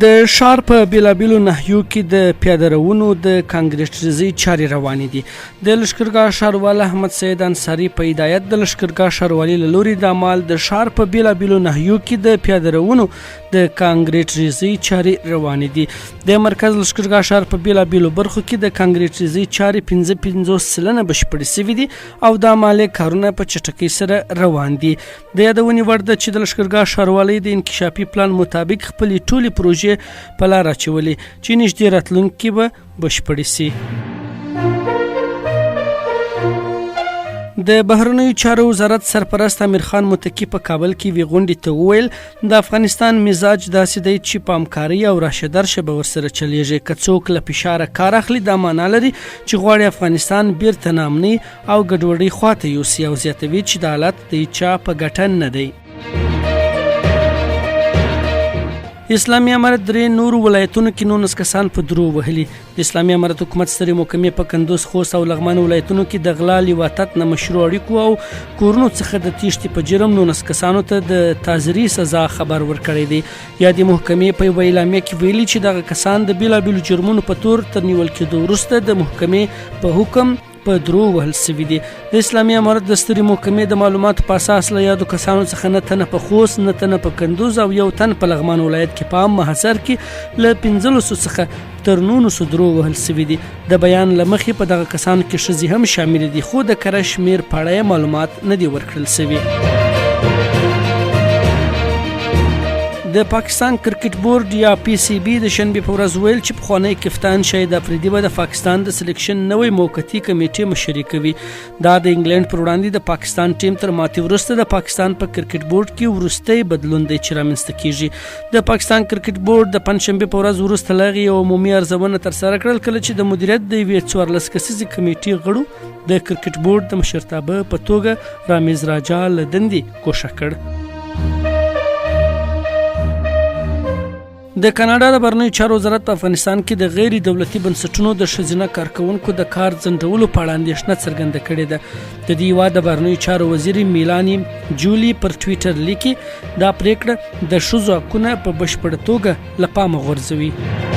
د ښار په بیلابیلو ناحیو کې د پیاده روونو د کانکریټیزي چارې روانې دي. د لښکرګاه ښاروال احمد سید انصاري په هدایت د لښکرګاه ښاروالۍ له لوري د عمل د ښار په بیلابیلو ناحیو کې د پیاده روونو د کانکریټیزي چارې روانې دي. د مرکز لښکرګاه ښار په بیلابیلو برخو کې د کانکریټیزي چارې 55% بشپړې شوي دي او د عمل کارونه په چټکۍ سره روان دي. د یادونې وړ ده چې د لښکرګاه ښاروالۍ د انکشافي پلان مطابق خپلې ټولې پروژې په لار اچولې چې نږدې راتلونکي کې به بشپړې شي. د بهرنیو چارو وزارت سرپرست امیر خان متقي په کابل کې وی غونډې ته وویل د افغانستان مزاج داسې دی چې په همکارۍ او راشدرشه به ورسره چلیږي. که څوک له فشاره کار اخلي دا معنا لري چې غواړي افغانستان بیرته ناامنۍ او ګډوډۍ خواته یوسي او زیاتوي چې د حالت د هیچا په ګټه نه دی. اسلامي امارت درې نورو ولایتونو کې 19 کسان په درو وهلي. د اسلامي امارت حکومت سترې محکمې په کندوز، خوست او لغمان ولایتونو کې د غلا، لیواتت، نه مشروع اړیکو او کورونو څخه د تیښتې په جرم 19 کسانو ته د تعزیري سزا خبر ورکړی دی. یا د محکمې په یوه اعلامیه کې ویلي چې دغه کسان د بیلابیلو جرمونو په تور تر نیول کېدو وروسته د محکمې په حکم په درو وهل سوي دي. د اسلامي امارت د سترې محکمې د معلوماتو په اساس له یادو کسانو څخه 9 تنه په خوست، 9 تنه په کندوز او 1 تن په لغمان ولایت کې په عام محضر کې له 15 څخه تر 19 درو وهل سوي دي. د بیان له مخې په دغه کسانو کې ښځې هم شامل دي، خو د کره شمیر په اړه معلومات نه دي ورکړل سوي. د پاکستان کرکټ بورډ یا پی سی بی د شنبې په ورځ ویل چې پخوانی کپتان شاهد افریدي به د پاکستان د سلیکشن نوې موقتي کمیټې مشري کوي. دا د انګلند پر وړاندې د پاکستان ټیم تر ماتې وروسته د پاکستان په کرکټ بورډ کې وروستی بدلون دی چې رامنځته کیږي. د پاکستان کرکټ بورډ د پنځشنبې په ورځ وروسته له هغې یوه عمومي ارزونه ترسره کړل کله چې د مدیریت د یوې 14 کسیزې کمیټې غړو د کرکټ بورډ د مشرتابه په توګه رامیز راجا له دندې ګوښه کړ. د کاناډا د بهرنیو چارو وزارت په افغانستان کې د غیر دولتي بنسټونو د ښځینه کارکونکو د کار ځنډولو په اړه اندېښنه څرګنده کړې ده. د دې هیواد د بهرنیو چارو وزیر میلانی جولی پر ټویټر لیکي دا پریکړه د ښځو حقونه په بشپړه توګه له پامه غورځوي.